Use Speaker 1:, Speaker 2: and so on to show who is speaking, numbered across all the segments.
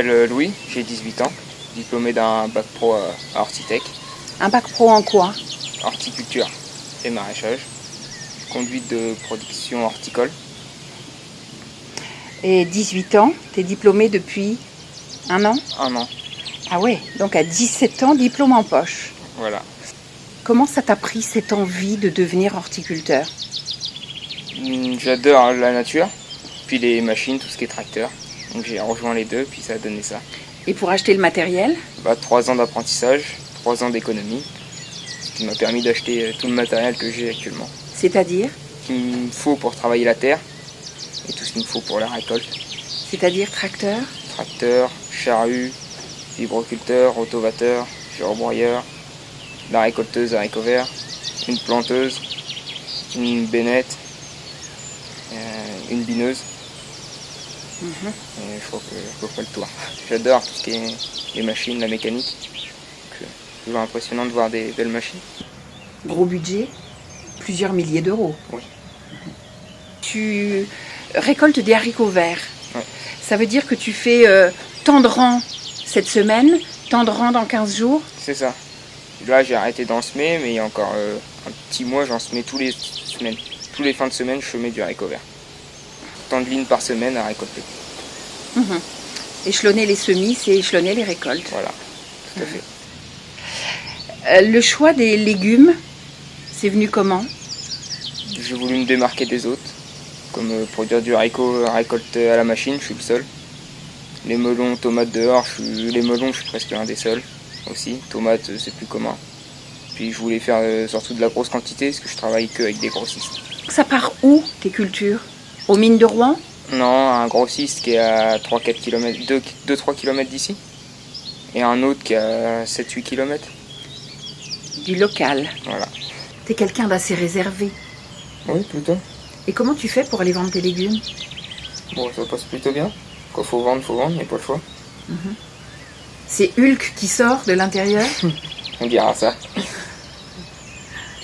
Speaker 1: m'appelle Louis, j'ai 18 ans, diplômé d'un bac pro à Hortitech,
Speaker 2: Un bac pro en quoi?
Speaker 1: horticulture et maraîchage, conduite de production horticole.
Speaker 2: Et 18 ans, tu es diplômé depuis un an?
Speaker 1: Un an,
Speaker 2: Ah ouais, donc à 17 ans, diplôme en poche.
Speaker 1: voilà.
Speaker 2: Comment ça t'a pris cette envie de devenir horticulteur?
Speaker 1: J'adore la nature, puis les machines, tout ce qui est tracteur. Donc j'ai rejoint les deux, puis ça a donné ça.
Speaker 2: Et pour acheter le matériel?
Speaker 1: 3 ans d'apprentissage, 3 ans d'économie, ce qui m'a permis d'acheter tout le matériel que j'ai actuellement.
Speaker 2: C'est-à-dire?
Speaker 1: Ce qu'il me faut pour travailler la terre, et tout ce qu'il me faut pour la récolte.
Speaker 2: C'est-à-dire tracteur?
Speaker 1: Tracteur, charrue, vibroculteur, rotovateur, gyrobroyeur, la récolteuse à haricots verts, une planteuse, une bennette, une bineuse. Et je crois que je ferai le tour. J'adore tout ce qui est les machines, la mécanique. C'est toujours impressionnant de voir des belles machines.
Speaker 2: Gros budget? Plusieurs milliers d'euros.
Speaker 1: Oui.
Speaker 2: Tu récoltes des haricots verts.
Speaker 1: Ouais.
Speaker 2: Ça veut dire que tu fais tant de rangs cette semaine, tant de rangs dans 15 jours.
Speaker 1: C'est ça. Là j'ai arrêté d'en semer, mais il y a encore un petit mois j'en semais tous les semaines. Tous les fins de semaine je semais du haricot vert. Tant de lignes par semaine à récolter.
Speaker 2: Échelonner les semis, c'est échelonner les récoltes.
Speaker 1: Voilà, tout à fait.
Speaker 2: Le choix des légumes, c'est venu comment?
Speaker 1: J'ai voulu me démarquer des autres, comme produire du haricot récolté à la machine, je suis le seul. Les melons, tomates dehors, les melons je suis presque un des seuls aussi. Tomates c'est plus commun. Puis je voulais faire surtout de la grosse quantité parce que je travaille que avec des grossistes.
Speaker 2: Ça part où, tes cultures? Aux mines de Rouen?
Speaker 1: Non, un grossiste qui est à 3-4 km, 2-3 km d'ici. Et un autre qui est à 7-8 km.
Speaker 2: Du local.
Speaker 1: Voilà.
Speaker 2: T'es quelqu'un d'assez réservé.
Speaker 1: Oui, plutôt.
Speaker 2: Et comment tu fais pour aller vendre tes légumes?
Speaker 1: Bon, ça passe plutôt bien. Quand faut vendre, il n'y a pas le choix.
Speaker 2: C'est Hulk qui sort de l'intérieur?
Speaker 1: On dira ça.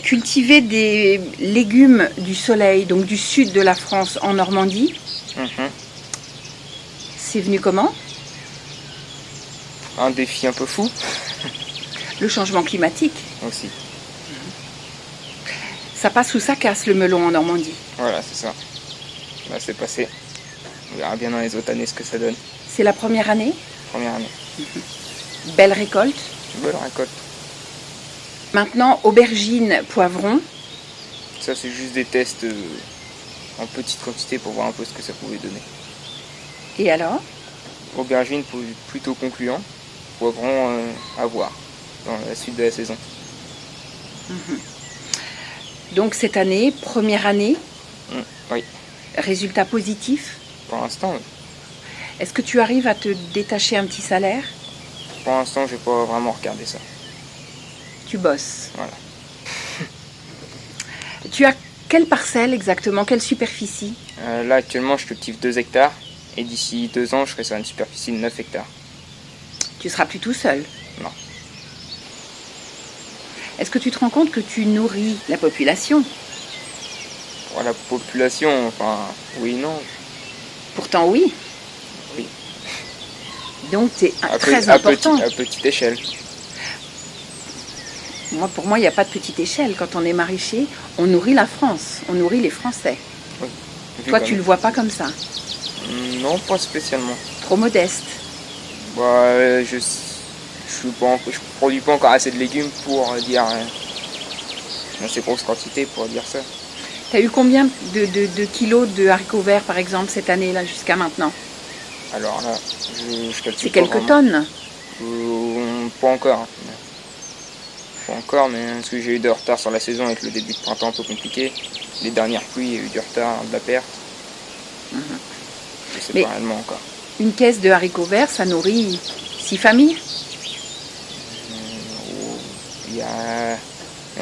Speaker 2: Cultiver des légumes du soleil, donc du sud de la France en Normandie, c'est venu comment?
Speaker 1: Un défi un peu fou
Speaker 2: Le changement climatique.
Speaker 1: aussi.
Speaker 2: Ça passe ou ça casse le melon en Normandie?
Speaker 1: Voilà, c'est ça. Là, c'est passé. On verra bien dans les autres années ce que ça donne.
Speaker 2: C'est la première année?
Speaker 1: Première année.
Speaker 2: Belle récolte.
Speaker 1: Bonne récolte.
Speaker 2: Maintenant, aubergines, poivrons.
Speaker 1: Ça, c'est juste des tests en petite quantité pour voir un peu ce que ça pouvait donner.
Speaker 2: Et alors?
Speaker 1: Aubergine plutôt concluant. Poivron à voir dans la suite de la saison.
Speaker 2: Donc cette année, première année,
Speaker 1: Oui,
Speaker 2: résultat positif.
Speaker 1: pour l'instant, oui.
Speaker 2: Est-ce que tu arrives à te détacher un petit salaire?
Speaker 1: Pour l'instant, j'ai pas vraiment regardé ça.
Speaker 2: Tu bosses.
Speaker 1: Voilà.
Speaker 2: Tu as quelle parcelle exactement? Quelle superficie?
Speaker 1: Là, actuellement, je cultive 2 hectares. Et d'ici 2 ans, je serai sur une superficie de 9 hectares.
Speaker 2: Tu seras plus tout seul.
Speaker 1: Non.
Speaker 2: Est-ce que tu te rends compte que tu nourris la population?
Speaker 1: Pour la population, enfin, oui, non.
Speaker 2: Pourtant oui.
Speaker 1: Oui.
Speaker 2: Donc c'est très
Speaker 1: À
Speaker 2: important.
Speaker 1: à petite échelle.
Speaker 2: Pour moi, il n'y a pas de petite échelle. Quand on est maraîcher, on nourrit la France, on nourrit les Français.
Speaker 1: Oui.
Speaker 2: Toi, tu le vois pas comme ça?
Speaker 1: Non, pas spécialement.
Speaker 2: Trop modeste.
Speaker 1: Je produis pas encore assez de légumes pour dire une assez grosse quantité pour dire ça.
Speaker 2: Tu as eu combien de kilos de haricots verts, par exemple, cette année-là, jusqu'à maintenant?
Speaker 1: Alors là, je calcule
Speaker 2: C'est
Speaker 1: pas
Speaker 2: quelques
Speaker 1: vraiment.
Speaker 2: tonnes.
Speaker 1: Pas encore. Pas encore, mais parce que j'ai eu de retard sur la saison avec le début de printemps un peu compliqué. Les dernières pluies, il y a eu du retard, de la perte. Je sais
Speaker 2: Mais-
Speaker 1: pas réellement encore.
Speaker 2: Une caisse de haricots verts, ça nourrit 6 familles.
Speaker 1: Il y a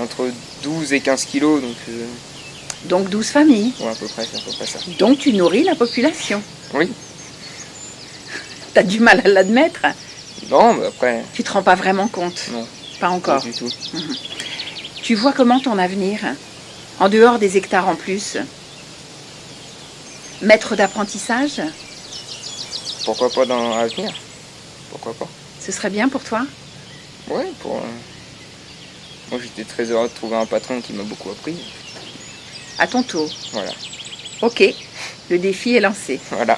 Speaker 1: entre 12 et 15 kilos, donc
Speaker 2: Donc 12 familles.
Speaker 1: ouais, à peu près, c'est à peu près ça.
Speaker 2: Donc tu nourris la population.
Speaker 1: Oui.
Speaker 2: T'as du mal à l'admettre.
Speaker 1: Non, mais après,
Speaker 2: Tu te rends pas vraiment compte.
Speaker 1: non,
Speaker 2: Pas
Speaker 1: pas
Speaker 2: encore.
Speaker 1: du tout.
Speaker 2: Tu vois comment ton avenir, en dehors des hectares en plus? Maître d'apprentissage?
Speaker 1: Pourquoi pas dans l'avenir? pourquoi pas.
Speaker 2: Ce serait bien pour toi?
Speaker 1: Ouais, moi j'étais très heureux de trouver un patron qui m'a beaucoup appris.
Speaker 2: À ton tour.
Speaker 1: Voilà.
Speaker 2: Ok, le défi est lancé.
Speaker 1: Voilà.